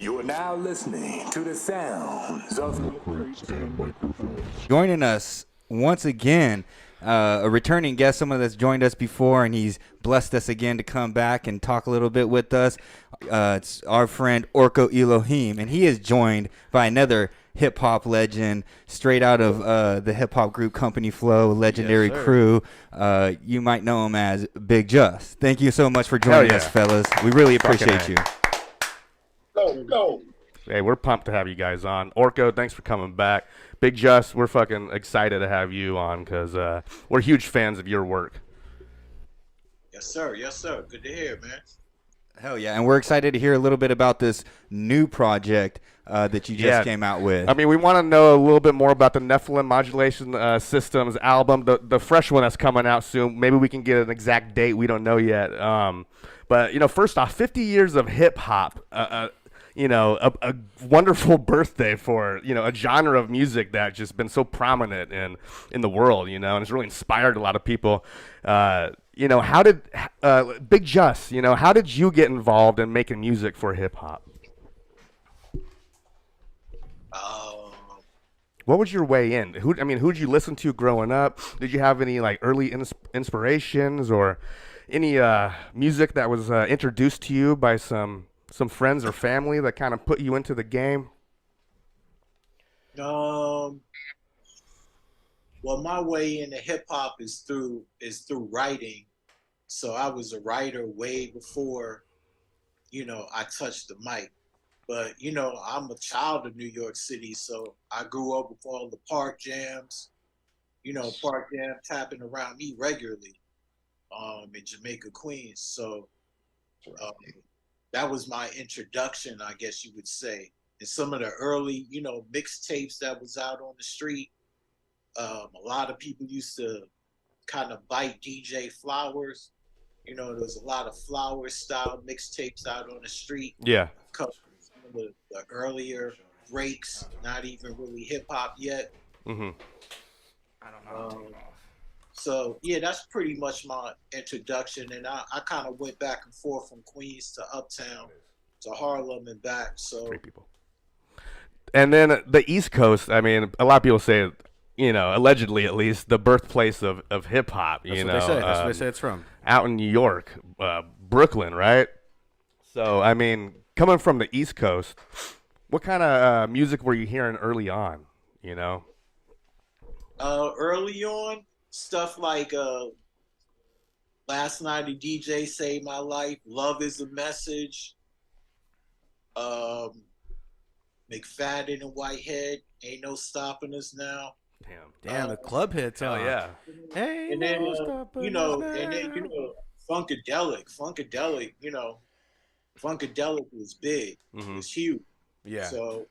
You are now listening to the sounds of Joining us once again, a returning guest, someone that's joined us before, and he's blessed us again to come back and talk a little bit with us. It's our friend Orko Elohim, and he is joined by another hip-hop legend straight out of the hip-hop group Company Flow, legendary crew. You might know him as Big Just. Thank you so much for joining us, fellas. We really appreciate you. Go. Hey, we're pumped to have you guys on. Orko, thanks for coming back. Big Just, we're fucking excited to have you on because we're huge fans of your work. Yes, sir. Yes, sir. Good to hear, man. Hell yeah, and we're excited to hear a little bit about this new project that you just came out with. I mean, we want to know a little bit more about the Nephlim Modulation Systems album, the fresh one that's coming out soon. Maybe we can get an exact date. We don't know yet. But, you know, first off, 50 years of hip-hop, you know, a wonderful birthday for, you know, a genre of music that's just been so prominent in the world, you know, and it's really inspired a lot of people. You know, how did Big Just, you know, how did you get involved in making music for hip hop? What was your way in? Who'd you listen to growing up? Did you have any like early inspirations or any music that was introduced to you by some friends or family that kind of put you into the game? Well, my way into hip hop is through writing. So I was a writer way before, you know, I touched the mic. But, you know, I'm a child of New York City, so I grew up with all the park jams, you know, park jams happened around me regularly in Jamaica, Queens. So that was my introduction, I guess you would say. And some of the early, you know, mixtapes that was out on the street, a lot of people used to kind of bite DJ Flowers. You know, there was a lot of Flowers style mixtapes out on the street. Yeah. Some of the earlier breaks, not even really hip hop yet. Mm-hmm. I don't know. So yeah, that's pretty much my introduction, and I kind of went back and forth from Queens to Uptown to Harlem and back. So great people. And then the East Coast, I mean, a lot of people say, you know, allegedly at least, the birthplace of hip hop. That's what they say. That's what they say it's from. Out in New York, Brooklyn, right? So, I mean, coming from the East Coast, what kind of music were you hearing early on, you know? Early on, stuff like Last Night a DJ Saved My Life, Love is a Message, McFadden and Whitehead, Ain't No Stopping Us Now. Damn, the club hits. Oh yeah. Hey, and then you know, Funkadelic, you know, Funkadelic was big. Mm-hmm. It was huge. Yeah. So,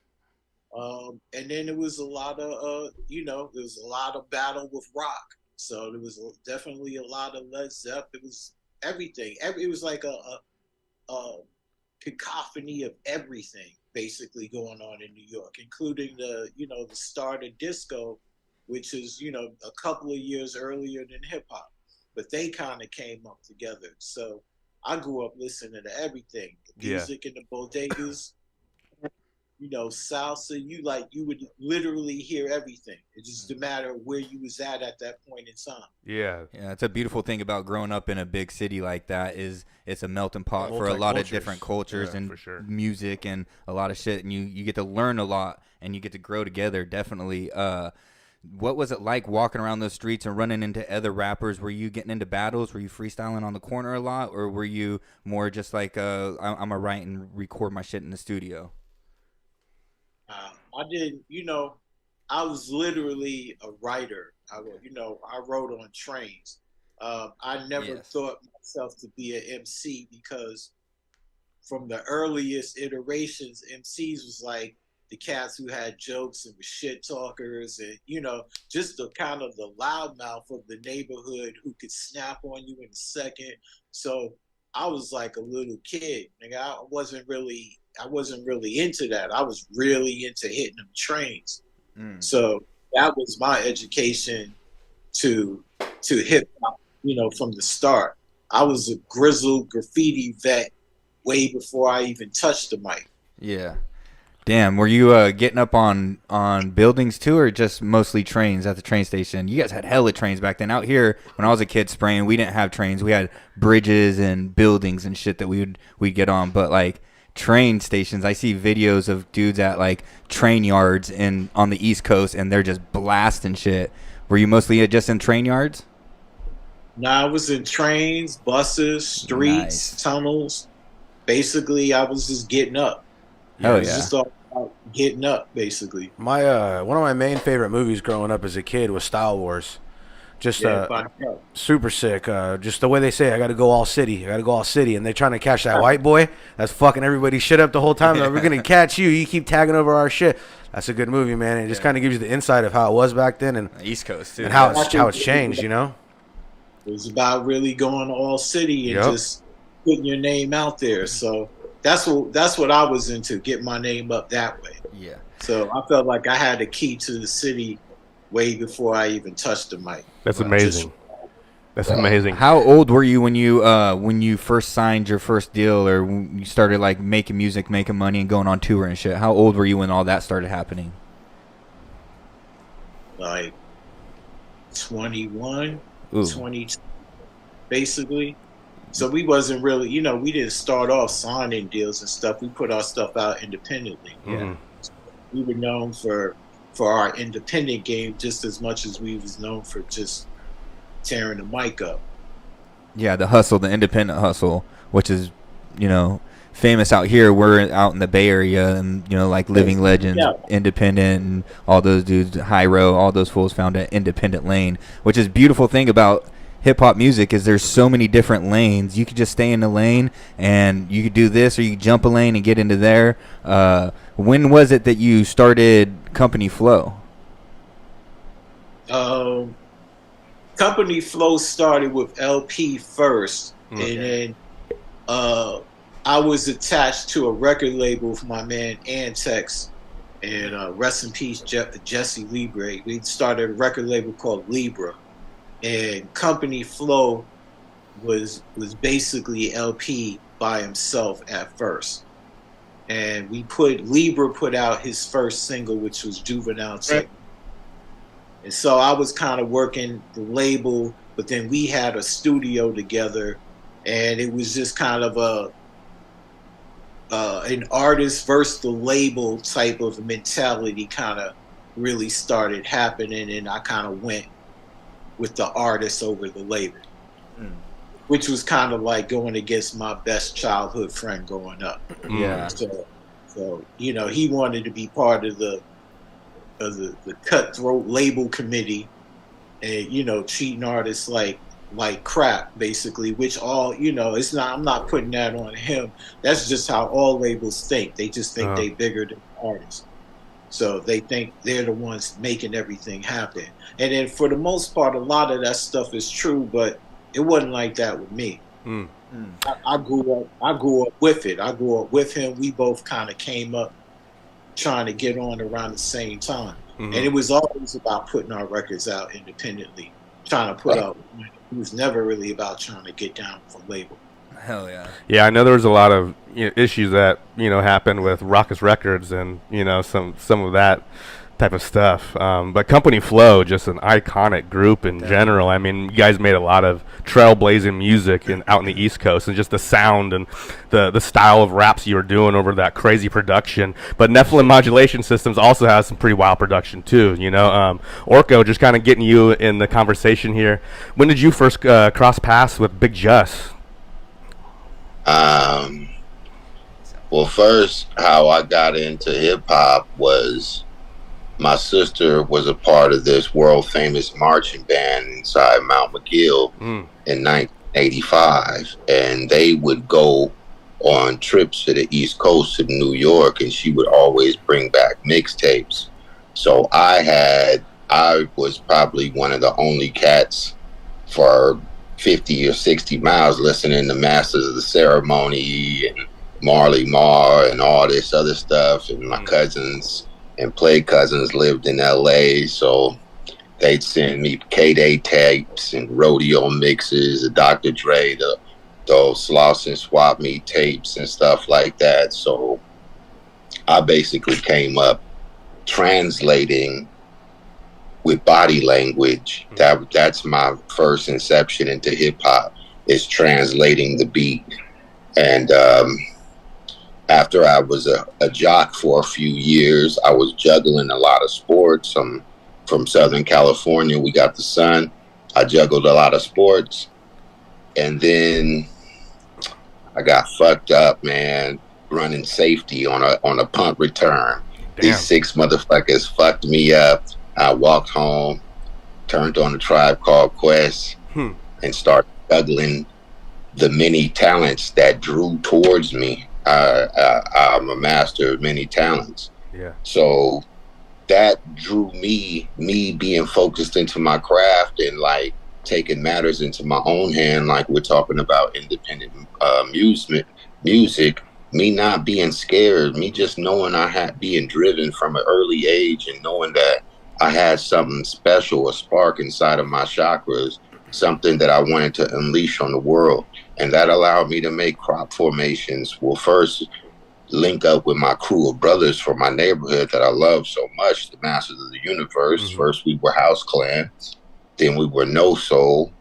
and then there was a lot of, you know, there was a lot of battle with rock. So there was definitely a lot of Led Zeppelin. It was everything. It was like a cacophony of everything basically going on in New York, including the start of disco, which is, you know, a couple of years earlier than hip hop, but they kind of came up together. So I grew up listening to everything, the music in the bodegas, you know, salsa. You would literally hear everything. It just didn't matter where you was at that point in time. Yeah. Yeah, it's a beautiful thing about growing up in a big city like that is it's a melting pot for a lot of different cultures and music and a lot of shit, and you get to learn a lot and you get to grow together, definitely. What was it like walking around those streets and running into other rappers? Were you getting into battles? Were you freestyling on the corner a lot? Or were you more just like, I'm going to write and record my shit in the studio? I didn't, you know, I was literally a writer. I wrote on trains. I never thought myself to be an MC because from the earliest iterations, MCs was like the cats who had jokes and were shit talkers and, you know, just the kind of the loudmouth of the neighborhood who could snap on you in a second. So I was like a little kid. Like I wasn't really into that. I was really into hitting them trains. So that was my education to hip hop, you know, from the start. I was a grizzled graffiti vet way before I even touched the mic. Yeah. Damn, were you getting up on buildings too, or just mostly trains at the train station? You guys had hella trains back then. Out here, when I was a kid spraying, we didn't have trains. We had bridges and buildings and shit that we'd get on. But like train stations, I see videos of dudes at like train yards on the East Coast, and they're just blasting shit. Were you mostly just in train yards? Nah, I was in trains, buses, streets, tunnels. Basically, I was just getting up. Oh, It was just all about getting up, basically. My one of my main favorite movies growing up as a kid was Style Wars. Just super sick. Just the way they say, I got to go all city. And they're trying to catch that white boy that's fucking everybody's shit up the whole time. We're going to catch you. You keep tagging over our shit. That's a good movie, man. It just kind of gives you the insight of how it was back then and East Coast too, and how it's changed, you know? It was about really going all city and just putting your name out there. So that's what I was into, get my name up that way. Yeah. So I felt like I had the key to the city way before I even touched the mic. That's amazing. That's amazing. How old were you when you first signed your first deal, or when you started like making music, making money, and going on tour and shit? How old were you when all that started happening? Like 21, 22, basically. So we wasn't really, we didn't start off signing deals and stuff. We put our stuff out independently. Mm-hmm. We were known for our independent game just as much as we was known for just tearing the mic up. Yeah, the hustle, the independent hustle, which is, famous out here. We're out in the Bay Area, and like Living Legends, Independent, and all those dudes, High Row, all those fools found an independent lane, which is beautiful thing about hip hop music is there's so many different lanes. You could just stay in the lane and you could do this, or you could jump a lane and get into there. When was it that you started Company Flow? Company Flow started with LP first, and then I was attached to a record label with my man Antex, and rest in peace Jesse Libre. We started a record label called Libra. And Company Flow was basically LP by himself at first. And Libra put out his first single, which was Juvenile Technique. And so I was kind of working the label, but then we had a studio together, and it was just kind of an artist versus the label type of mentality kind of really started happening, and I kind of went with the artist over the label, which was kind of like going against my best childhood friend growing up. Yeah. So he wanted to be part of the cutthroat label committee, and treating artists like crap, basically. Which it's not. I'm not putting that on him. That's just how all labels think. They just think they bigger than artists. So they think they're the ones making everything happen. And then for the most part, a lot of that stuff is true, but it wasn't like that with me. I grew up with it. I grew up with him. We both kind of came up trying to get on around the same time. And it was always about putting our records out independently, trying to put out. It was never really about trying to get down from label. Hell yeah. Yeah, I know there was a lot of issues that happened with Raucous Records and some of that type of stuff. But Company Flow, just an iconic group in general. I mean, you guys made a lot of trailblazing music out in the East Coast, and just the sound and the style of raps you were doing over that crazy production. But Nephlim Modulation Systems also has some pretty wild production too. Orko, just kind of getting you in the conversation here. When did you first cross paths with BIGG JUS? Well, first, how I got into hip hop was my sister was a part of this world famous marching band inside Mount McGill in 1985, and they would go on trips to the East Coast of New York, and she would always bring back mixtapes. So I was probably one of the only cats for 50 or 60 miles listening to Masters of the Ceremony and Marley Marr and all this other stuff. And my cousins and play cousins lived in LA, so they'd send me K-Day tapes and rodeo mixes, the Dr. Dre, those Sloss and Swap Me tapes and stuff like that. So I basically came up translating with body language. That's my first inception into hip hop, is translating the beat. And after I was a jock for a few years, I was juggling a lot of sports. I'm from Southern California. We got the sun. I juggled a lot of sports. And then I got fucked up, man, running safety on a punt return. Damn. These 6 motherfuckers fucked me up. I walked home, turned on a Tribe Called Quest, and started juggling the many talents that drew towards me. I'm a master of many talents. Yeah. So that drew me being focused into my craft and like taking matters into my own hand, like we're talking about independent music, me not being scared, me just knowing I had being driven from an early age and knowing that I had something special, a spark inside of my chakras, something that I wanted to unleash on the world. And that allowed me to make crop formations. Well, first link up with my crew of brothers from my neighborhood that I love so much, the Masters of the Universe. Mm-hmm. First we were House Clan, then we were No Soul,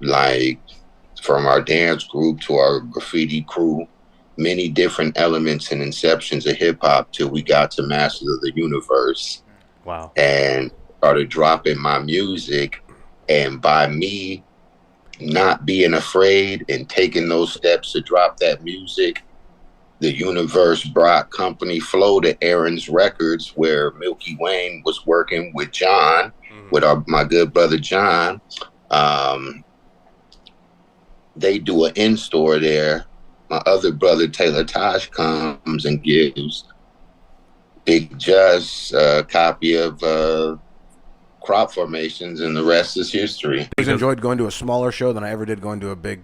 like from our dance group to our graffiti crew, many different elements and inceptions of hip hop till we got to Masters of the Universe. Wow. And started dropping my music. And by me not being afraid and taking those steps to drop that music, the universe brought company flow to Aaron's Records, where Milky Wayne was working with John, with my good brother John. They do an in-store there. My other brother Taylor Tosh comes and gives Big Jus a copy of crop formations, and the rest is history. I always enjoyed going to a smaller show than I ever did going to a big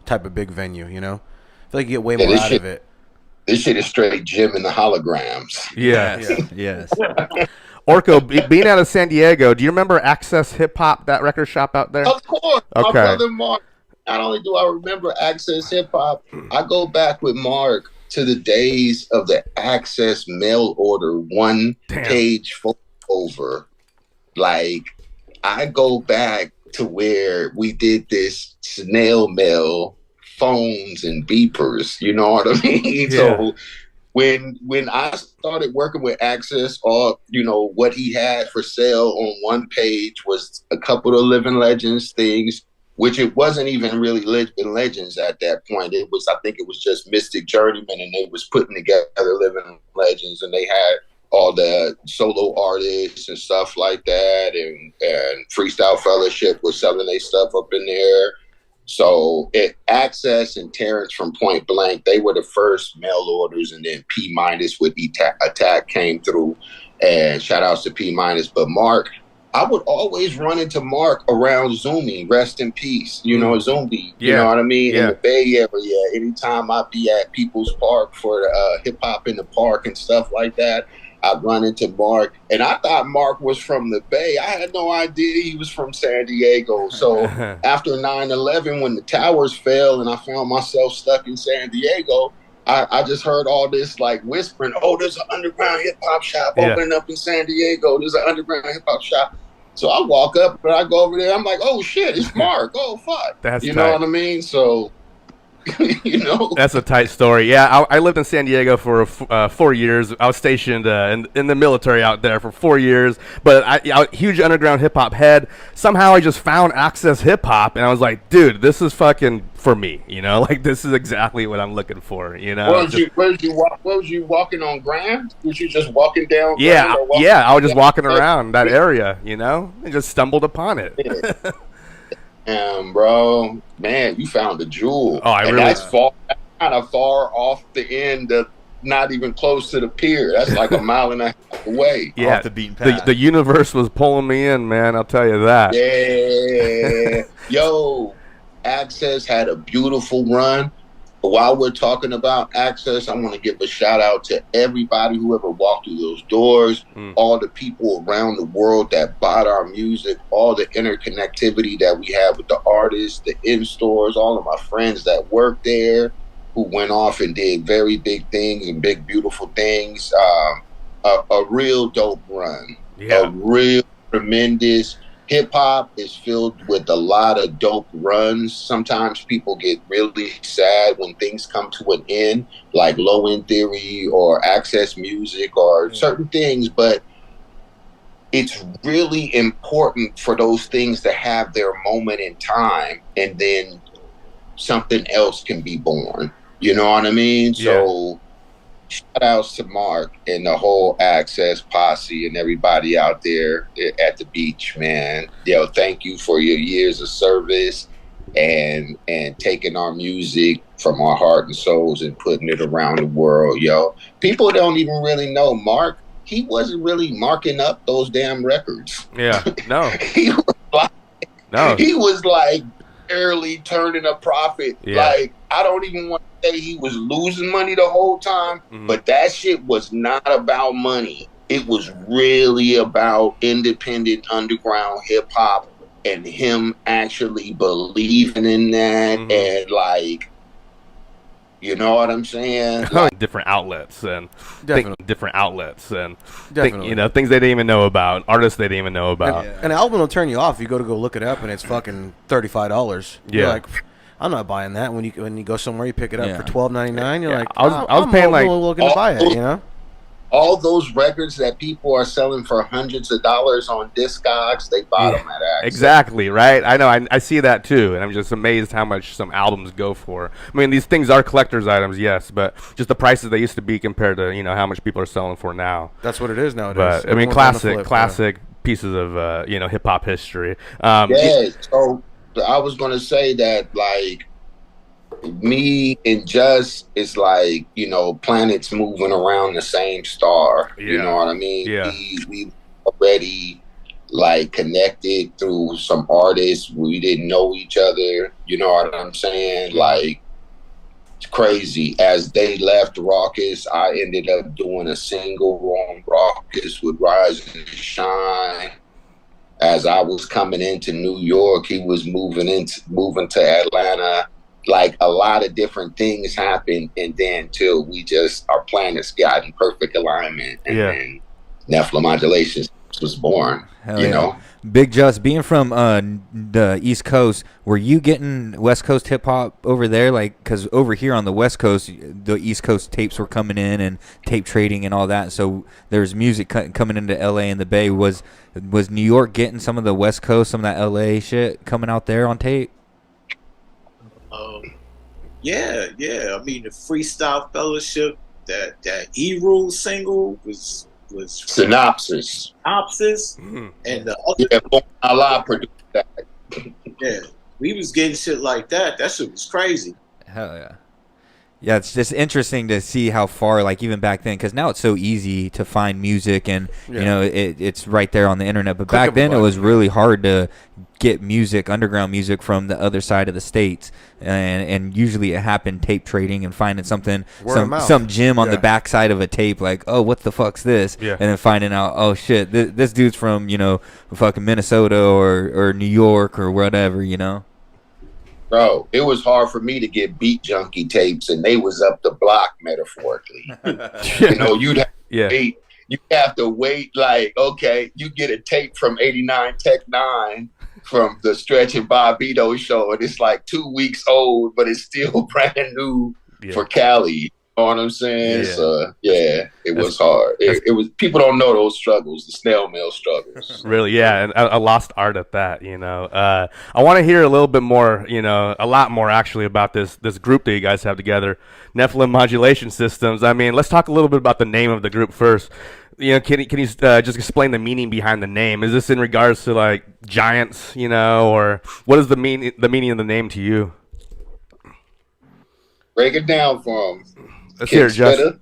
venue, you know? I feel like you get way more out of it. This shit is straight Jim and the holograms. Yes. Orko, being out of San Diego, do you remember Access Hip Hop, that record shop out there? Of course. Okay. My brother Mark. Not only do I remember Access Hip Hop, I go back with Mark to the days of the Access mail order 1-page photo over. Like, I go back to where we did this snail mail phones and beepers, you know what I mean? Yeah. So when I started working with Access, all, you know, what he had for sale on one page was a couple of Living Legends things, which it wasn't even really Living Legends at that point. It was, I think it was just Mystic Journeyman, and they was putting together Living Legends, and they had all the solo artists and stuff like that, and Freestyle Fellowship was selling their stuff up in there. So Access and Terrence from Point Blank, they were the first mail orders, and then P- with Attack came through, and shout outs to P-. But Mark, I would always run into Mark around Zoomy, rest in peace, you know, Zoomy, you know what I mean? Yeah. In the Bay Area, anytime I'd be at People's Park for hip hop in the park and stuff like that, I'd run into Mark, and I thought Mark was from the Bay. I had no idea he was from San Diego. So after 9/11, when the towers fell and I found myself stuck in San Diego, I just heard all this like whispering, oh, there's an underground hip hop shop opening up in San Diego. There's an underground hip hop shop. So I walk up and I go over there. I'm like, oh shit, it's Mark. Oh fuck. That's you know what I mean? So you know, that's a tight story. Yeah, I lived in San Diego for 4 years. I was stationed in the military out there for 4 years. But I huge underground hip hop head. Somehow I just found Access Hip Hop, and I was like, dude, this is fucking for me. You know, like this is exactly what I'm looking for. You know, where was you walking on Grand? Was you just walking down? Yeah, I was just walking around that area. You know, and just stumbled upon it. Yeah. Bro, man, you found a jewel. Oh, I really. That's kind of far off the end of, not even close to the pier. That's like a mile and a half away. Yeah, off the beaten path. The universe was pulling me in, man. I'll tell you that. Yeah, yo, Access had a beautiful run. While we're talking about Access, I want to give a shout out to everybody who ever walked through those doors, all the people around the world that bought our music, all the interconnectivity that we have with the artists, the in-stores, all of my friends that work there. who went off and did very big things and big, beautiful things. A real dope run. A real tremendous. Hip hop is filled with a lot of dope runs. Sometimes people get really sad when things come to an end, like Low End Theory or Access Music or certain things, but it's really important for those things to have their moment in time, and then something else can be born. You know what I mean? So shout outs to Mark and the whole Access posse and everybody out there at the beach, man. Yo, thank you for your years of service and taking our music from our heart and souls and putting it around the world, yo. People don't even really know Mark. He wasn't really marking up those damn records. Yeah, no. He was like barely turning a profit. Yeah. Like, I don't even want to say he was losing money the whole time, but that shit was not about money. It was really about independent underground hip hop and him actually believing in that and like, you know what I'm saying? Different outlets and different outlets and Definitely. things they didn't even know about, artists they didn't even know about. An album will turn you off. You go look it up, and it's fucking $35. Yeah. You're like, I'm not buying that. When you go somewhere, you pick it up for $12.99. You're like, I was paying like looking to buy it. You know, all those records that people are selling for hundreds of dollars on Discogs, they bought them at Access. Exactly, right? I know. I see that too, and I'm just amazed how much some albums go for. I mean, these things are collector's items, yes, but just the prices they used to be compared to how much people are selling for now. That's what it is nowadays. But I mean, classic pieces of hip hop history. So I was gonna say that, like, me and Just is like, planets moving around the same star. You know what I mean? Yeah. We already like connected through some artists. We didn't know each other. You know what I'm saying? Like, it's crazy. As they left Raucous, I ended up doing a single on Raucous with Rise and Shine. As I was coming into New York, he was moving to Atlanta. Like, a lot of different things happened, and then till our planets got in perfect alignment, and then Nephlim Modulation was born. You know, Big Just, being from the East Coast, were you getting West Coast hip hop over there? Like, because over here on the West Coast, the East Coast tapes were coming in and tape trading and all that. So there's music coming into LA and the Bay. Was New York getting some of the West Coast, some of that LA shit coming out there on tape? Yeah. I mean, the Freestyle Fellowship, that E-Rule single was Synopsis. And the other Allah produced that. Yeah, we was getting shit like that. That shit was crazy. Hell yeah. Yeah, it's just interesting to see how far, like, even back then, because now it's so easy to find music and, it's right there on the internet. But back then it was really hard to get music, underground music, from the other side of the states. And usually it happened tape trading and finding something, some gem on the backside of a tape, like, oh, what the fuck's this? Yeah. And then finding out, oh, shit, this dude's from, fucking Minnesota or New York or whatever, Bro, it was hard for me to get Beat Junkie tapes, and they was up the block, metaphorically. You'd have to wait. You have to wait, like, okay, you get a tape from 89 Tech 9 from the Stretch and Bobbito show, and it's like 2 weeks old, but it's still brand new for Cali. You know what I'm saying? Yeah. So, it was hard. It was, people don't know those struggles, the snail mail struggles. Really, yeah, and a lost art at that, I want to hear a little bit more, a lot more actually about this group that you guys have together, Nephlim Modulation Systems. I mean, let's talk a little bit about the name of the group first. Can you just explain the meaning behind the name? Is this in regards to, like, giants, or what is the meaning of the name to you? Break it down for them. Let's hear it, Justin.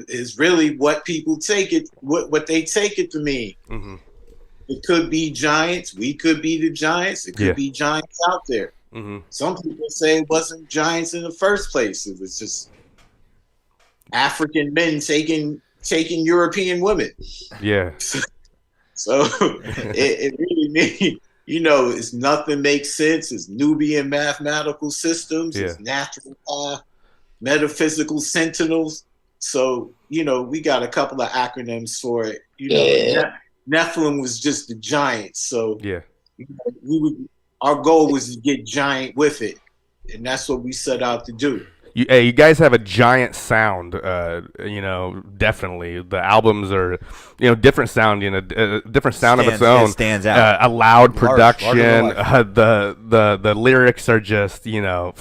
It's really what people take it, what they take it to mean. Mm-hmm. It could be giants. We could be the giants. It could be giants out there. Mm-hmm. Some people say it wasn't giants in the first place. It was just African men taking European women. Yeah. So it really means you know, it's nothing makes sense. It's Nubian mathematical systems. Yeah. It's natural path, metaphysical sentinels. So, you know, we got a couple of acronyms for it. You know, Nephilim was just the giant. So yeah, you know, our goal was to get giant with it. And that's what we set out to do. You guys have a giant sound, you know, definitely. The albums are, you know, different sound, you know, different sound of its own. It stands out. A loud production. Larger The lyrics are just, you know,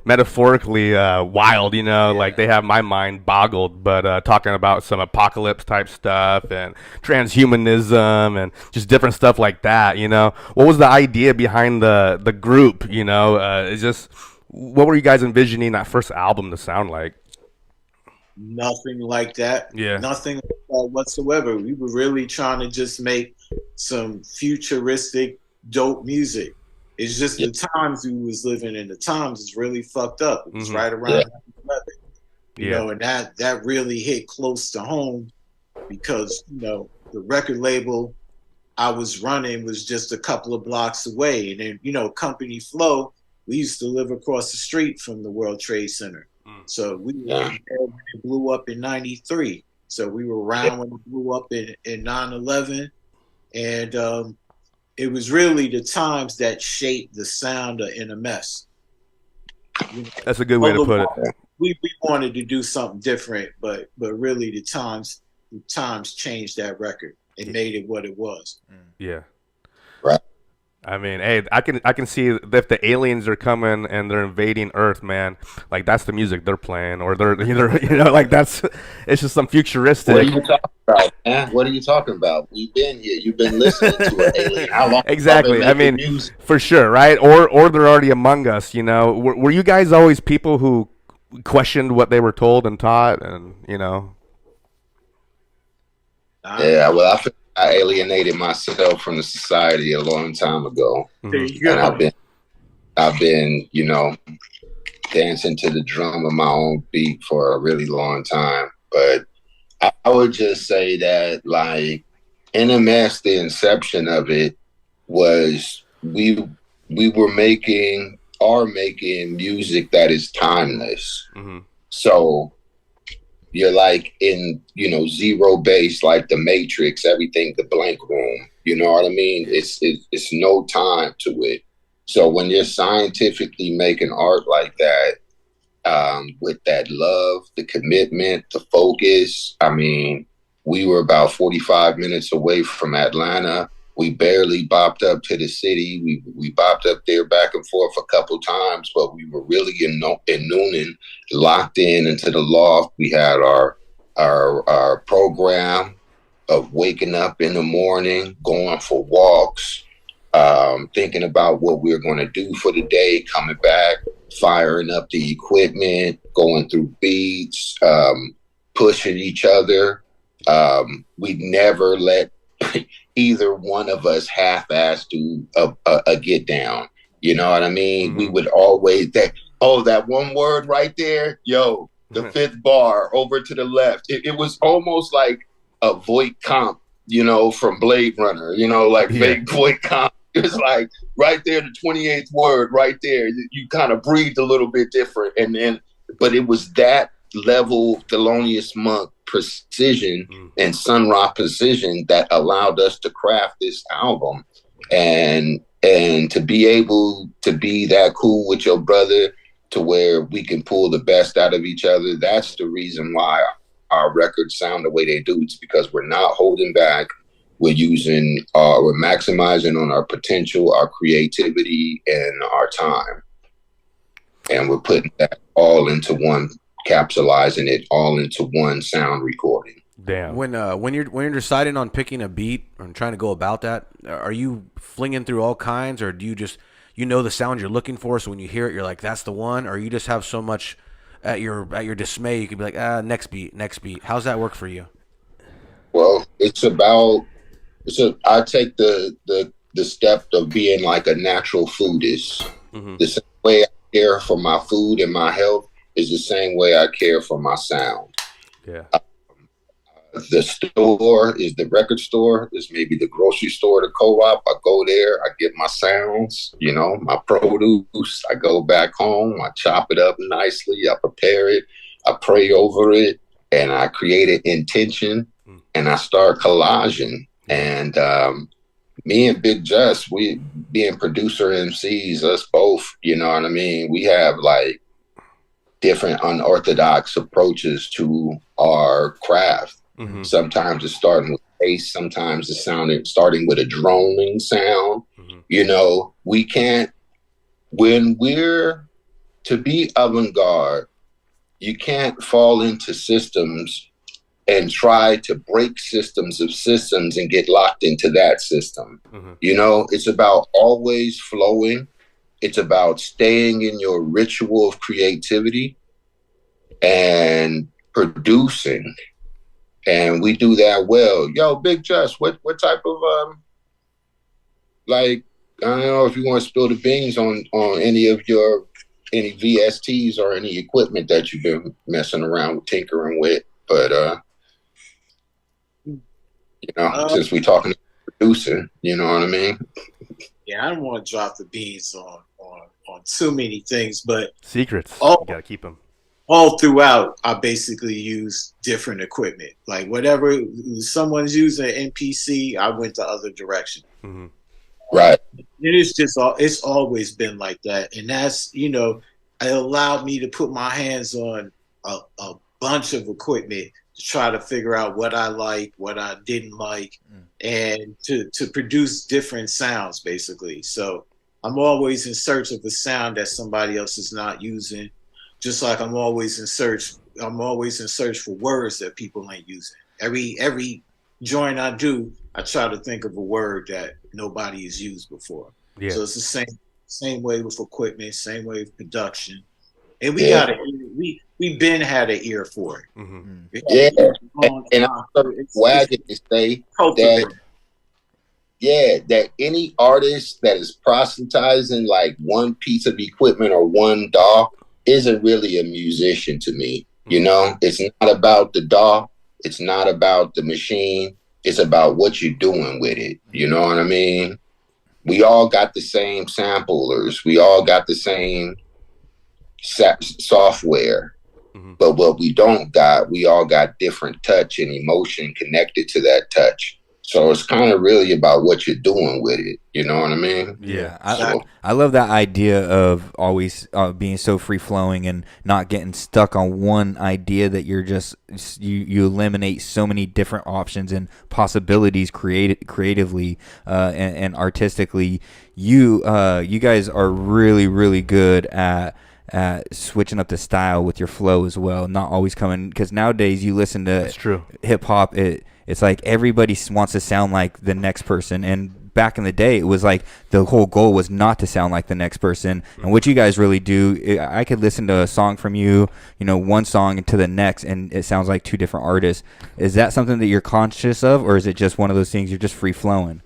metaphorically wild, you know, like they have my mind boggled, but talking about some apocalypse type stuff and transhumanism and just different stuff like that, you know. What was the idea behind the group, you know? It's just, what were you guys envisioning that first album to sound like? Nothing like that. Yeah. Nothing like that whatsoever. We were really trying to just make some futuristic, dope music. It's just the times we was living in. The times is really fucked up. It was right around 9/11. You know, and that really hit close to home because, you know, the record label I was running was just a couple of blocks away. And then, you know, Company Flow, we used to live across the street from the World Trade Center. So we were there when it blew up in 93. So we were around when it blew up in 9/11. And it was really the times that shaped the sound of In a Mess. You know, that's a good way to put it. We wanted to do something different, but really the times changed that record and made it what it was. Yeah. Right. I mean, hey, I can see if the aliens are coming and they're invading Earth, man. Like that's the music they're playing, or they're either, you know, like it's just some futuristic. What are you talking about, man? What are you talking about? We've been here. You've been listening to an alien. How long? Exactly. I mean, for sure, right? Or they're already among us. You know, were you guys always people who questioned what they were told and taught, and you know? Yeah. Well, I alienated myself from the society a long time ago. There you go. And I've been, you know, dancing to the drum of my own beat for a really long time. But I would just say that, like, NMS, the inception of it was we are making music that is timeless. So you're like in, you know, zero base, like the Matrix, everything, the blank room. You know what I mean? It's no time to it. So when you're scientifically making art like that, with that love, the commitment, the focus, I mean, we were about 45 minutes away from Atlanta. We barely bopped up to the city. We bopped up there back and forth a couple times, but we were really in Noonan, locked in into the loft. We had our program of waking up in the morning, going for walks, thinking about what we were going to do for the day, coming back, firing up the equipment, going through beats, pushing each other. We never let either one of us half-ass do a get down. You know what I mean? We would always that one word right there, yo, the fifth bar over to the left. It was almost like a Voight Comp, you know, from Blade Runner, you know, like fake Voight Comp. It was like right there, the 28th word right there. You kind of breathed a little bit different. But it was that level Thelonious Monk precision and Sun Ra precision that allowed us to craft this album, and to be able to be that cool with your brother to where we can pull the best out of each other. That's the reason why our records sound the way they do. It's because we're not holding back. We're maximizing on our potential, our creativity, and our time, and we're putting that all into one, capsulizing it all into one sound recording. Damn. When you're deciding on picking a beat and trying to go about that, are you flinging through all kinds, or do you just, you know, the sound you're looking for, so when you hear it you're like, that's the one, or you just have so much at your dismay you can be like, next beat. How's that work for you? Well, I take the step of being like a natural foodist. The same way I care for my food and my health is the same way I care for my sound. Yeah. the store is the record store. This may be the grocery store, the co-op. I go there, I get my sounds, you know, my produce. I go back home, I chop it up nicely, I prepare it, I pray over it, and I create an intention, and I start collaging. And me and Big Jus, we being producer MCs, us both, you know what I mean? We have like different unorthodox approaches to our craft. Mm-hmm. Sometimes it's starting with bass, sometimes it's starting with a droning sound. Mm-hmm. You know, we can't, when we're to be avant-garde, you can't fall into systems and try to break systems of systems and get locked into that system. Mm-hmm. You know, it's about always flowing. It's about staying in your ritual of creativity and producing. And we do that well. Yo, Big Jus, what type of like, I don't know if you want to spill the beans on any VSTs or any equipment that you've been messing around with, tinkering with, but you know, since we talking producing, you know what I mean? Yeah, I don't want to drop the beans on too many things, but secrets, you gotta keep them. All throughout, I basically use different equipment. Like whatever someone's using an MPC, I went the other direction. Mm-hmm. Right. It's always been like that. And that's, you know, it allowed me to put my hands on a bunch of equipment to try to figure out what I like, what I didn't like, and to produce different sounds, basically. So I'm always in search of a sound that somebody else is not using. Just like I'm always in search for words that people ain't using. Every joint I do, I try to think of a word that nobody has used before. Yeah. So it's the same way with equipment, same way with production. And we been had an ear for it. Mm-hmm. And I'm wagging to say that any artist that is proselytizing like one piece of equipment or one DAW isn't really a musician to me. You know, it's not about the DAW. It's not about the machine. It's about what you're doing with it. You know what I mean? We all got the same samplers. We all got the same software. Mm-hmm. But what we don't got, we all got different touch and emotion connected to that touch. So it's kind of really about what you're doing with it. You know what I mean? Yeah. I love that idea of always being so free-flowing and not getting stuck on one idea, that you're just you eliminate so many different options and possibilities creatively and artistically. You guys are really, really good at switching up the style with your flow as well. Not always coming, because nowadays you listen to hip-hop, it's like everybody wants to sound like the next person, and back in the day, it was like the whole goal was not to sound like the next person. And what you guys really do, I could listen to a song from you, you know, one song to the next, and it sounds like two different artists. Is that something that you're conscious of, or is it just one of those things you're just free flowing?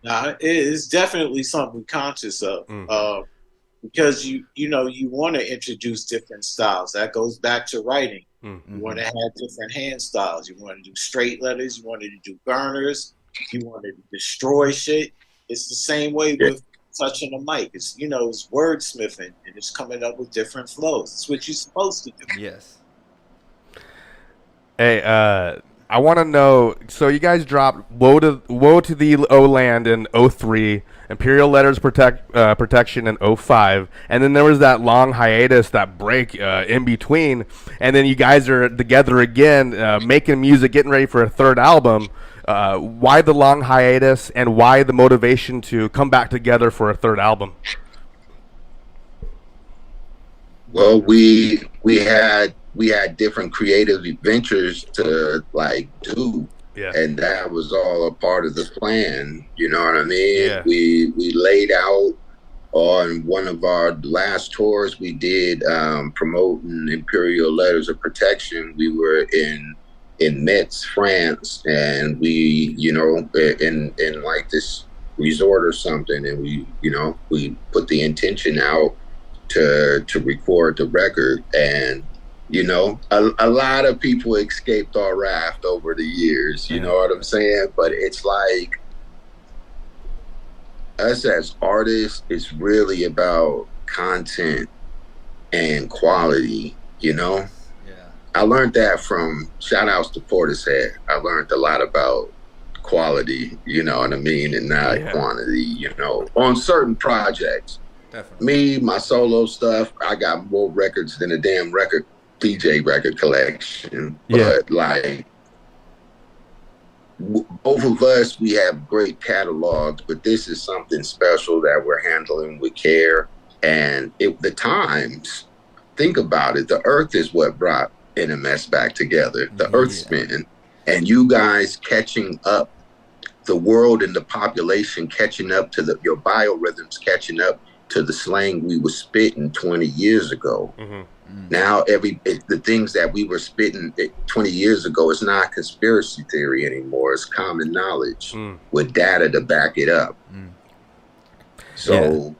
It is definitely something we're conscious of, because you want to introduce different styles. That goes back to writing. Mm-hmm. You want to have different hand styles. You want to do straight letters. You wanted to do burners. You wanted to destroy shit. It's the same way with touching a mic. It's it's wordsmithing, and it's coming up with different flows. It's what you're supposed to do. Yes. Hey, I want to know. So you guys dropped "Woe to the O Land" in 2003, "Imperial Letters Protection" in 2005, and then there was that long hiatus, that break in between, and then you guys are together again, making music, getting ready for a third album. Why the long hiatus, and why the motivation to come back together for a third album? Well, we had different creative ventures to like do. Yeah. And that was all a part of the plan. You know what I mean? Yeah. We laid out on one of our last tours we did, promoting Imperial Letters of Protection. We were in Metz, France, and we, in like this resort or something, and we put the intention out to record the record, and You know, a lot of people escaped our raft over the years. You know what I'm saying? But it's like us as artists, it's really about content and quality, you know? Yeah. I learned that from shout outs to Portishead. I learned a lot about quality, you know what I mean, and not quantity, you know, on certain projects. Definitely. Me, my solo stuff, I got more records than a damn DJ record collection. But like both of us, we have great catalogs, but this is something special that we're handling with care. And the times, think about it, the earth is what brought NMS back together, the earth spin, and you guys catching up, the world and the population catching up to your biorhythms, catching up to the slang we were spitting 20 years ago. Now the things that we were spitting 20 years ago is not conspiracy theory anymore. It's common knowledge with data to back it up. So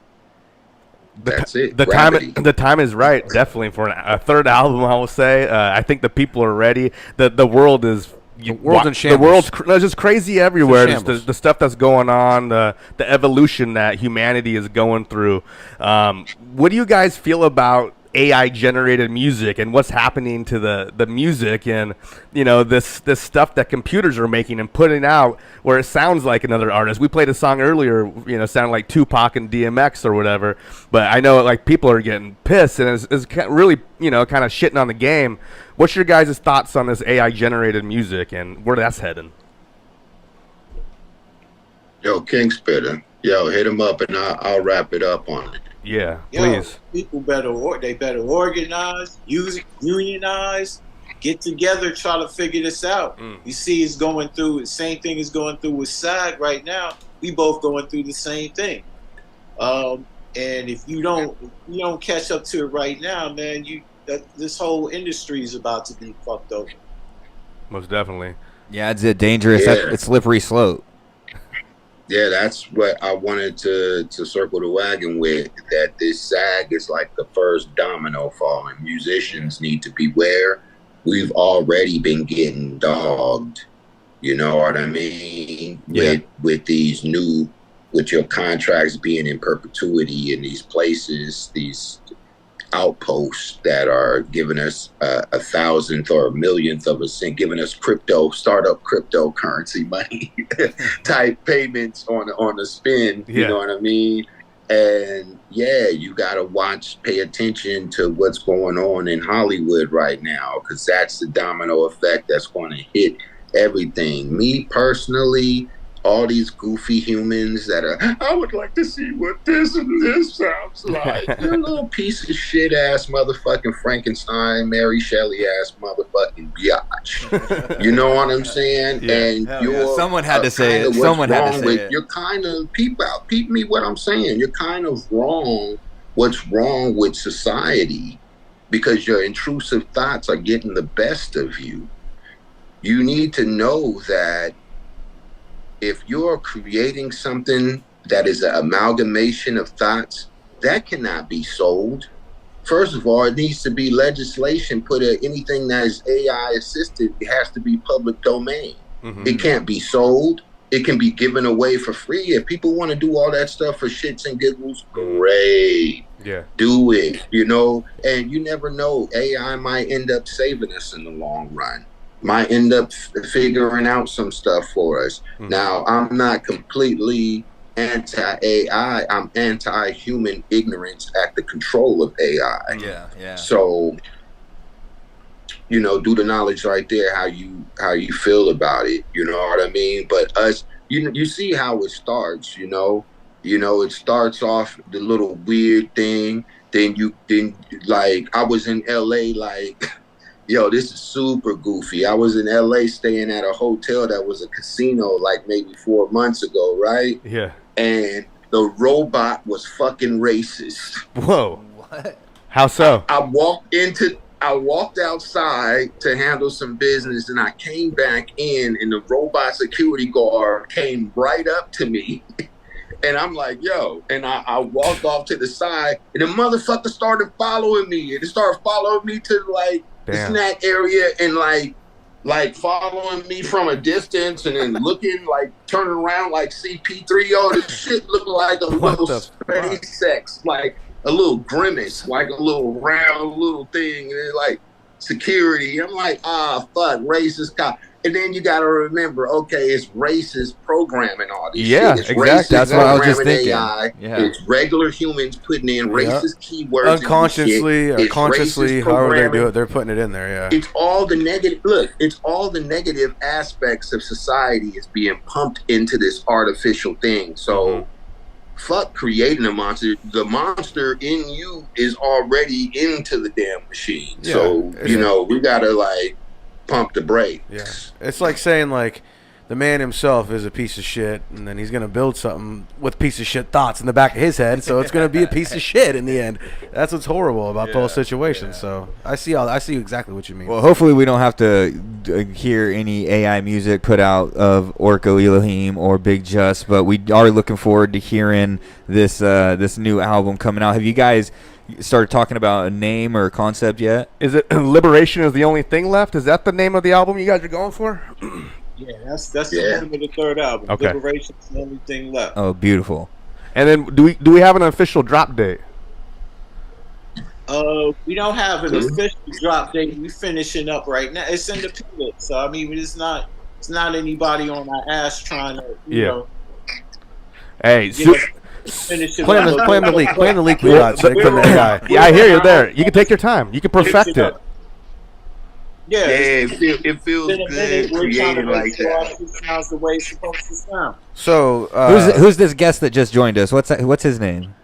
that's it. The time is right, definitely, for a third album, I will say. I think the people are ready. The world is... The world's in shambles. The world's just crazy everywhere. Just the stuff that's going on, the evolution that humanity is going through. What do you guys feel about AI generated music and what's happening to the music and, you know, this stuff that computers are making and putting out where it sounds like another artist? We played a song earlier, you know, sounded like Tupac and DMX or whatever, but I know like people are getting pissed and it's really, you know, kind of shitting on the game. What's your guys' thoughts on this AI generated music and where that's heading? Yo, King Spitter, yo, hit him up and I'll wrap it up on it. Yeah, please. People better organize, unionize, get together, try to figure this out. You see, it's going through the same thing is going through with SAG right now. We both going through the same thing. And if you don't catch up to it right now, man, this whole industry is about to be fucked over. Most definitely. Yeah, it's a dangerous, it's slippery slope. Yeah, that's what I wanted to circle the wagon with, that this SAG is like the first domino falling. Musicians need to beware. We've already been getting dogged. You know what I mean? Yeah. With these with your contracts being in perpetuity in these places, these outposts that are giving us a thousandth or a millionth of a cent, giving us startup cryptocurrency money type payments on the spin. You know what I mean? And you gotta pay attention to what's going on in Hollywood right now, because that's the domino effect that's going to hit everything. Me personally, all these goofy humans that I would like to see what this and this sounds like. You're a little piece of shit ass motherfucking Frankenstein, Mary Shelley ass motherfucking biatch. You know what I'm saying? And someone had to say it. Someone had to say it. You're kind of, peep me what I'm saying. You're kind of wrong. What's wrong with society? Because your intrusive thoughts are getting the best of you. You need to know that if you're creating something that is an amalgamation of thoughts, that cannot be sold. First of all, it needs to be legislation anything that is AI assisted, it has to be public domain. It can't be sold. It can be given away for free. If people want to do all that stuff for shits and giggles, great. Yeah. Do it, you know, and you never know. AI might end up saving us in the long run. Might end up figuring out some stuff for us. Now, I'm not completely anti-AI. I'm anti-human ignorance at the control of AI. Yeah. So, you know, do the knowledge right there, how you feel about it. You know what I mean? But us, you see how it starts. You know, it starts off the little weird thing. Then like I was in LA, like. Yo, this is super goofy. I was in LA staying at a hotel that was a casino like maybe 4 months ago, right? Yeah. And the robot was fucking racist. Whoa. What? How so? I walked outside to handle some business and I came back in and the robot security guard came right up to me. And I'm like, yo, and I walked off to the side and the motherfucker started following me. And it started following me to like the snack area and like following me from a distance and then looking like turning around like CP3. This shit looked like a little SpaceX, like a little grimace, like a little round little thing, and then like security. I'm like, fuck, racist cop. And then you got to remember, okay, it's racist programming all this shit. It's exactly. That's what I was just thinking. AI. It's regular humans putting in racist keywords. Unconsciously or consciously, however they do it, they're putting it in there, It's all the negative. Look, it's all the negative aspects of society is being pumped into this artificial thing. So, fuck creating a monster. The monster in you is already into the damn machine. So, you know, we got to, like, pump the brakes. Yeah, it's like saying like the man himself is a piece of shit, and then he's gonna build something with piece of shit thoughts in the back of his head, so it's gonna be a piece of shit in the end. That's what's horrible about the whole situation. So I see exactly what you mean. Well, hopefully we don't have to hear any AI music put out of Orko Elohim or Big Just, but we are looking forward to hearing this this new album coming out. Have you guys started talking about a name or a concept yet? Is it Liberation is the only thing left? Is that the name of the album you guys are going for? Yeah, that's the name of the third album. Okay. Liberation is the only thing left. Oh, beautiful. And then do we have an official drop date? We don't have an official drop date. We're finishing up right now. It's independent, so I mean, it's not anybody on our ass trying to, you know. Hey, Playing the leak we got. So I hear you there. You can take your time. You can perfect it. Yeah, it feels good creating like that. Sounds the way it's supposed to sound. So who's this guest that just joined us? What's his name?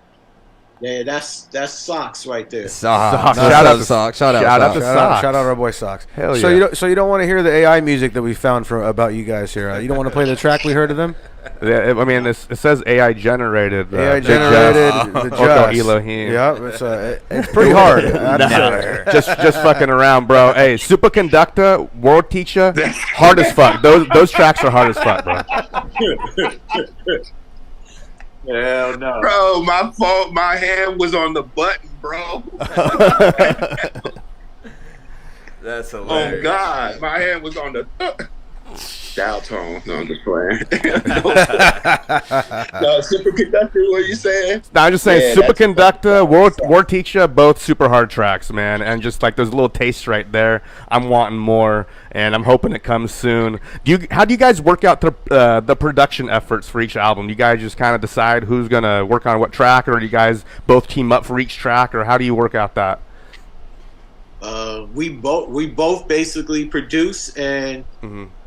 Yeah, that's Socks right there. Socks. Shout out to Socks. Shout out to Socks. Shout out our boy Socks. Hell yeah. So you don't want to hear the AI music that we found about you guys here. You don't want to play the track we heard of them? Yeah, I mean, it says AI generated. AI generated the Orko Elohim. Yeah, it's pretty hard. just fucking around, bro. Hey, Superconductor, World Teacher, hard as fuck. Those tracks are hard as fuck, bro. Hell no, bro. My fault. My hand was on the button, bro. That's hilarious. Oh God, my hand was on the dial tone. No, I'm just playing. No, Superconductor. What are you saying? No, I'm just saying Superconductor, War Teacher, both super hard tracks, man, and just like those little tastes right there. I'm wanting more, and I'm hoping it comes soon. How do you guys work out the production efforts for each album? Do you guys just kind of decide who's gonna work on what track, or do you guys both team up for each track, or how do you work out that? We both basically produce, and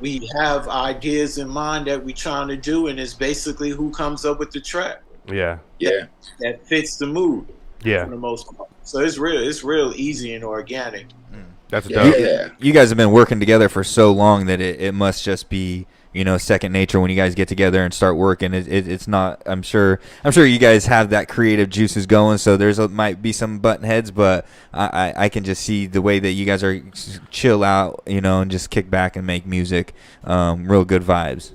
we have ideas in mind that we're trying to do, and it's basically who comes up with the track. Yeah. That fits the mood. Yeah. For the most part. So it's real easy and organic. That's dope. You guys have been working together for so long that it must just be, you know, second nature when you guys get together and start working. It's not. I'm sure you guys have that creative juices going. So might be some button heads, but I can just see the way that you guys are chill out, you know, and just kick back and make music. Real good vibes.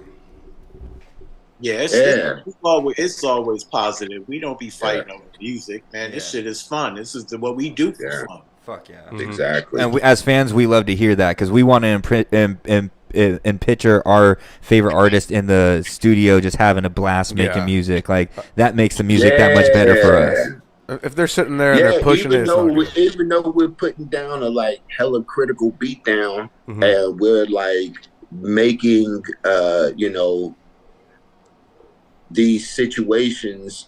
Yeah, it's always positive. We don't be fighting over music, man. This shit is fun. This is what we do for fun. Fuck yeah. Exactly. And as fans, we love to hear that because we want to and picture our favorite artist in the studio just having a blast making music. Like that makes the music that much better for us. If they're sitting there and they're pushing even though we're putting down a like hella critical beat down, and we're like making you know, these situations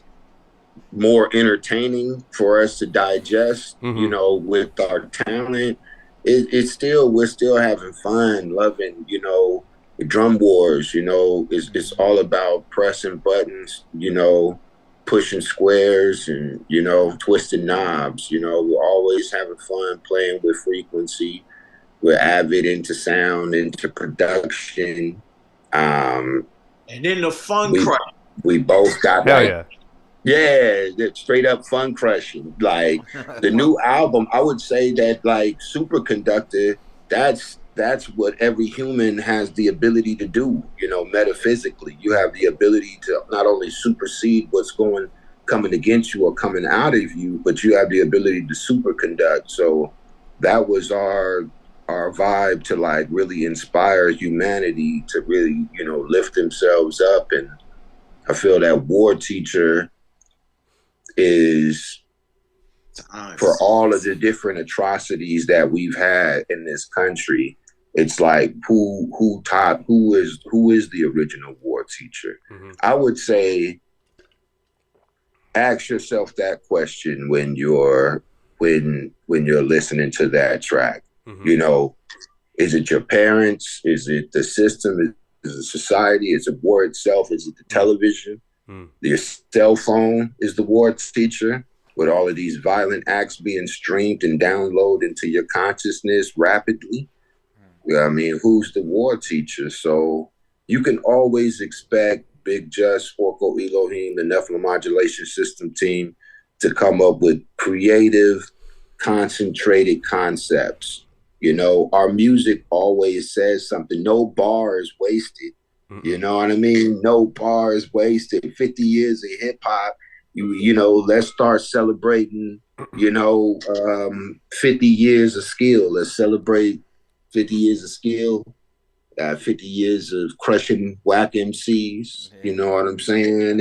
more entertaining for us to digest, you know, with our talent. We're still having fun, loving, you know, the drum wars, you know, it's all about pressing buttons, you know, pushing squares and, you know, twisting knobs, you know, we're always having fun playing with frequency. We're avid into sound, into production. And then the fun crush. We both got that. Yeah, straight up fun crushing. Like the new album, I would say that like Superconductor, that's what every human has the ability to do, you know, metaphysically. You have the ability to not only supersede what's coming against you or coming out of you, but you have the ability to superconduct. So that was our vibe, to like really inspire humanity to really, you know, lift themselves up. And I feel that War Teacher is, for all of the different atrocities that we've had in this country, it's like who is the original War Teacher? Mm-hmm. I would say ask yourself that question when you're listening to that track. Mm-hmm. You know, is it your parents? Is it the system? Is it society? Is it war itself? Is it the television? Mm. Your cell phone is the War Teacher, with all of these violent acts being streamed and downloaded into your consciousness rapidly. I mean, who's the War Teacher? So you can always expect Big Just, Orko Elohim, the Nephlim Modulation System team to come up with creative, concentrated concepts. You know, our music always says something. No bar is wasted. Mm-mm. You know what I mean? No bar is wasted. 50 years of hip hop. You know, let's start celebrating, you know, 50 years of skill. Let's celebrate 50 years of skill, 50 years of crushing whack MCs, you know what I'm saying?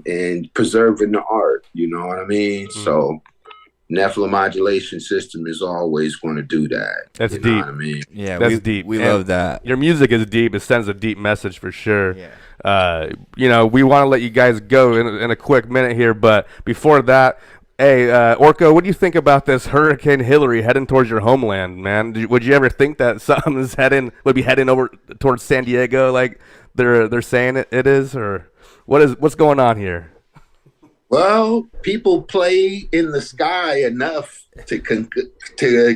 And preserving the art, you know what I mean? Mm. So Nephlim Modulation System is always going to do that. That's you deep. Know what I mean? Yeah, that's deep. We love that. Your music is deep. It sends a deep message for sure. Yeah. You know, we want to let you guys go in a quick minute here, but before that, hey, Orko, what do you think about this Hurricane Hillary heading towards your homeland, man? Would you ever think that something would be heading over towards San Diego, like they're saying it is, or what's going on here? Well, people play in the sky enough to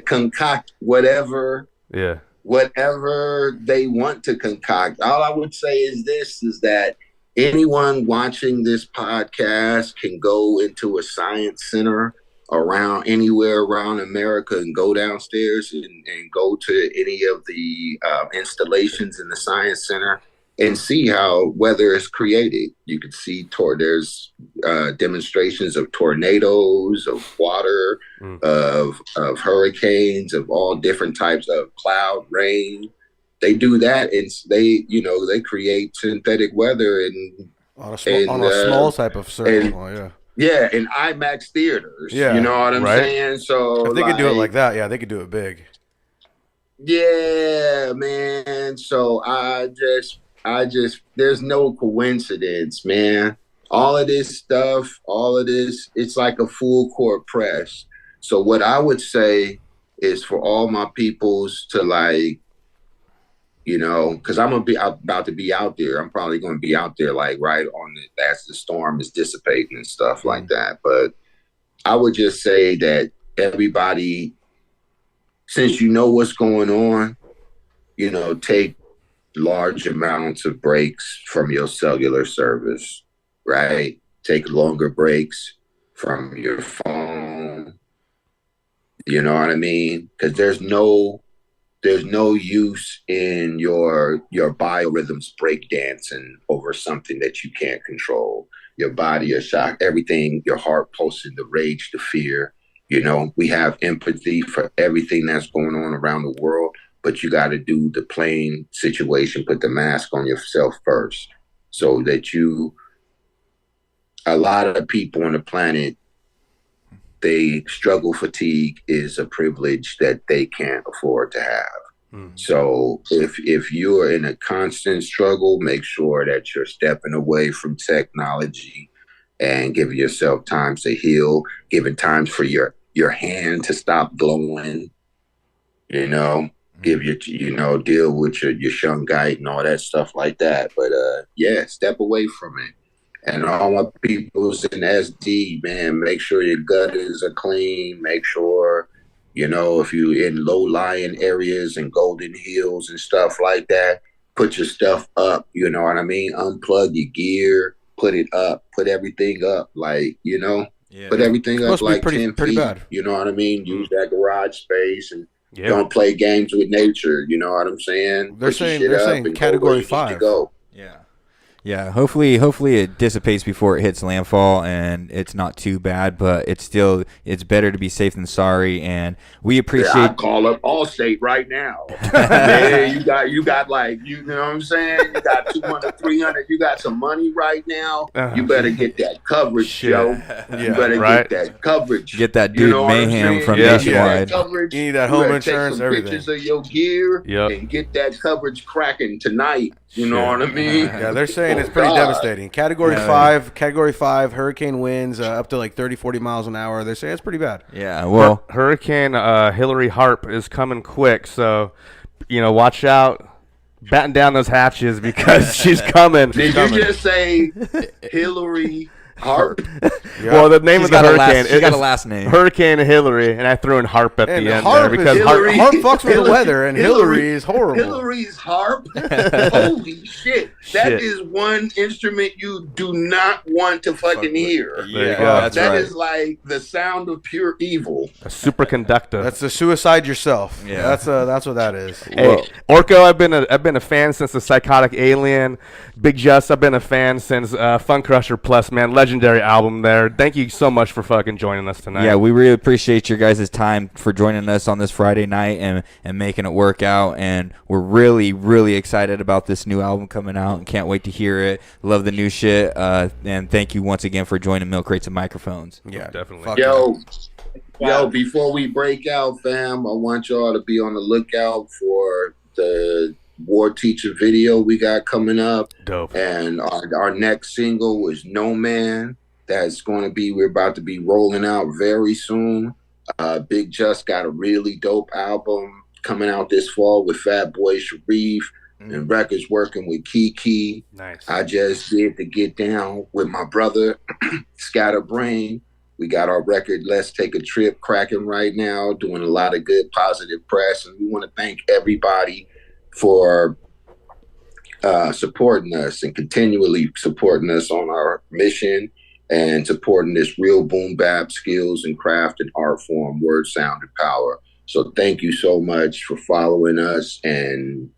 concoct whatever. Yeah. Whatever they want to concoct. All I would say is that anyone watching this podcast can go into a science center anywhere around America and go downstairs and go to any of the installations in the science center and see how weather is created. You can see there's demonstrations of tornadoes, of water, of hurricanes, of all different types of cloud, rain. They do that, and they create synthetic weather on a small type of circle. Yeah, in IMAX theaters. Yeah, you know what I'm saying? So if they could do it like that, they could do it big. Yeah, man. So I just, there's no coincidence, man. All of this stuff, it's like a full court press. So what I would say is for all my peoples to like, you know, because I'm about to be out there. I'm probably going to be out there like right on as the storm is dissipating and stuff like that. But I would just say that everybody, since you know what's going on, you know, take large amounts of breaks from your cellular service, right? Take longer breaks from your phone. You know what I mean? Because there's no use in your biorhythms breakdancing over something that you can't control. Your body, your shock, everything, your heart pulsing, the rage, the fear. You know, we have empathy for everything that's going on around the world. But you got to do the plain situation, put the mask on yourself first, so that a lot of people on the planet, they struggle fatigue is a privilege that they can't afford to have. Mm. So if you're in a constant struggle, make sure that you're stepping away from technology and giving yourself time to heal, giving time for your hand to stop glowing, you know. Deal with your shungite and all that stuff like that. But step away from it. And all my people's in SD, man, make sure your gutters are clean. Make sure, you know, if you're in low-lying areas and Golden Hills and stuff like that, put your stuff up, you know what I mean? Unplug your gear, put it up, put everything up, like, you know, put everything up like 10 feet, bad. You know what I mean? Use that garage space and don't play games with nature. You know what I'm saying? They're saying category 5. Yeah. Yeah, hopefully it dissipates before it hits landfall and it's not too bad, but it's better to be safe than sorry, and we appreciate. I call up Allstate right now. Man, you got like, you know what I'm saying? You got 200, 300, you got some money right now. You better get that coverage, Joe. You better get that coverage. Get that dude Mayhem from Nationwide. You need that home insurance, everything. Pictures of your gear and get that coverage cracking tonight. You know what I mean? Yeah, they're saying it's pretty devastating. Category 5 hurricane winds up to like 30, 40 miles an hour. They're saying it's pretty bad. Yeah, well, Hurricane Hillary Harp is coming quick, so watch out. Batten down those hatches because she's coming. Did you just say Hillary Harp? Well, the name of the hurricane she got a last name. Hurricane Hillary, and I threw in Harp at the end Harp there because Harp fucks with the weather, and Hillary is horrible. Hillary's harp? Holy shit. That is one instrument you do not want to fucking hear. There you go. That is like the sound of pure evil. A superconductor. That's the suicide yourself. Yeah, that's what that is. Hey, Orko, I've been a fan since the Psychotic Alien. Big Just, I've been a fan since Fun Crusher Plus, man. Legendary album there. Thank you so much for fucking joining us tonight. Yeah, we really appreciate your guys' time for joining us on this Friday night and making it work out. And we're really, really excited about this new album coming out and can't wait to hear it. Love the new shit. And thank you once again for joining Milk Crates and Microphones. Yeah, definitely. Yo, before we break out, fam, I want y'all to be on the lookout for the War Teacher video we got coming up. Dope. And our next single is No Man. We're about to be rolling out very soon. Big Just got a really dope album coming out this fall with Fat Boy Sharif and records working with Kiki. Nice. I just did the Get Down with my brother, Scatterbrain. We got our record, Let's Take a Trip, cracking right now, doing a lot of good positive press. And we want to thank everybody for supporting us and continually supporting us on our mission and supporting this real boom bap skills and craft and art form, word, sound, and power. So thank you so much for following us and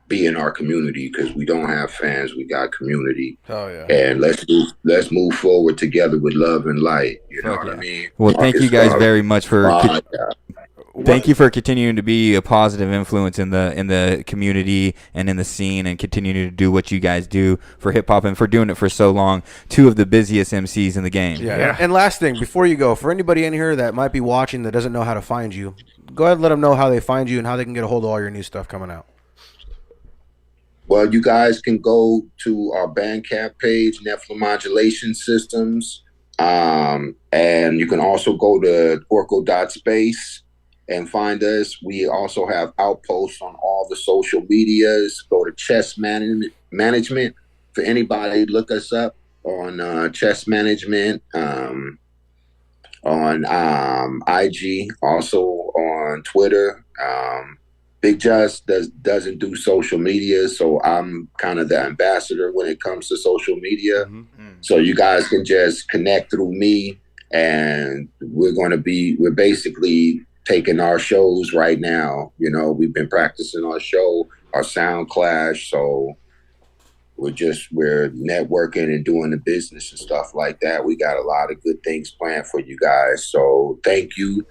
be in our community, because we don't have fans, we got community. Oh yeah. And let's move forward together with love and light. You know what I mean? Well, thank you guys very much for thank you for continuing to be a positive influence in the community and in the scene, and continuing to do what you guys do for hip hop and for doing it for so long. Two of the busiest MCs in the game. Yeah. And last thing, before you go, for anybody in here that might be watching that doesn't know how to find you, go ahead and let them know how they find you and how they can get a hold of all your new stuff coming out. Well, you guys can go to our Bandcamp page, Nephlim Modulation Systems. And you can also go to orko.space and find us. We also have outposts on all the social medias. Go to Chess Management. For anybody, look us up on Chess Management, on IG, also on Twitter. Big Just doesn't do social media, so I'm kind of the ambassador when it comes to social media. So you guys can just connect through me, and we're basically taking our shows right now. You know, we've been practicing our show, our sound clash, so we're networking and doing the business and stuff like that. We got a lot of good things planned for you guys. So thank you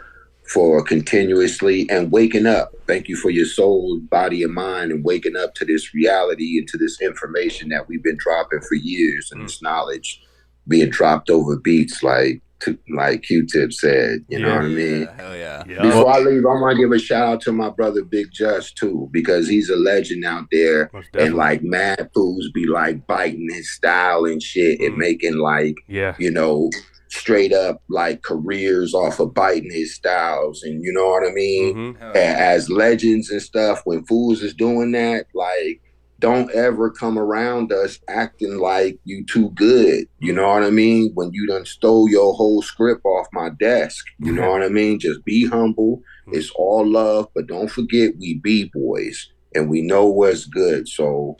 for continuously and waking up. Thank you for your soul, body, and mind, and waking up to this reality and to this information that we've been dropping for years, and this knowledge being dropped over beats like Q-Tip said. You know what I mean? Hell yeah. Before I leave, I want to give a shout out to my brother Big Just too, because he's a legend out there, and like mad fools be like biting his style and shit and making like you know, straight up like careers off of biting his styles, and you know what I mean? As legends and stuff, when fools is doing that, like, don't ever come around us acting like you too good. You know what I mean? When you done stole your whole script off my desk, you know what I mean? Just be humble. It's all love, but don't forget we B-boys and we know what's good. So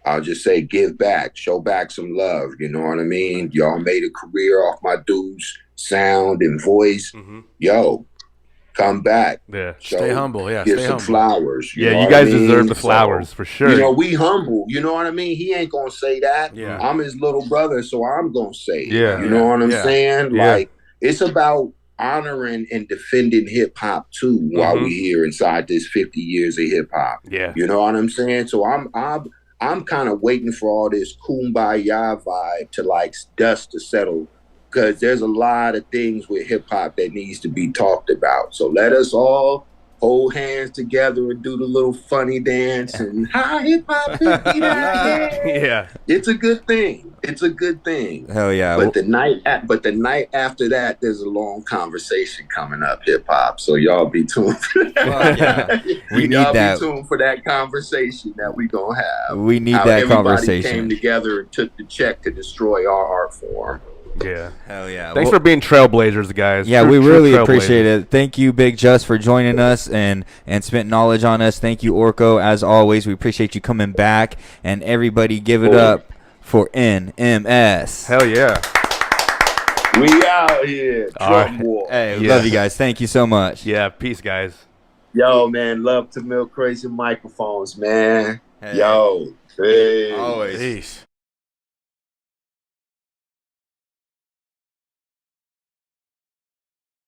I'll just say, give back, show back some love. You know what I mean? Y'all made a career off my dude's sound and voice. Yo, come back. Yeah. Stay humble. Yeah. Give Stay some humble. flowers. Yeah, know you what guys I mean? deserve the flowers for sure. You know, we humble. You know what I mean? He ain't gonna say that. Yeah. I'm his little brother, so I'm gonna say it. Yeah. You know what I'm Yeah. saying? Yeah. Like, it's about honoring and defending hip hop too while we here inside this 50 years of hip hop. Yeah. You know what I'm saying? So I'm kind of waiting for all this kumbaya vibe to like dust to settle, because there's a lot of things with hip hop that needs to be talked about. So let us all hold hands together and do the little funny dance and hi hip hop. Yeah. It's a good thing. It's a good thing. Hell yeah. But the night after that, there's a long conversation coming up, hip hop. So y'all be tuned for that. Yeah. We need y'all that. be tuned for that conversation that we gonna have. We need How that everybody conversation. came together and took the check to destroy our art form. Yeah. Hell yeah. Thanks for being trailblazers, guys. Yeah, True- we true really appreciate trailblazers. it. Thank you, Big Jus, for joining us and spent knowledge on us. Thank you, Orko, as always. We appreciate you coming back. And everybody give it up for NMS. Hell yeah. We out here. All Drum right. war. Hey, Yeah. love you guys. Thank you so much. Yeah. Peace, guys. Yo, man, love to Milk Crazy Microphones, man. Hey. Yo, peace. Always. Peace.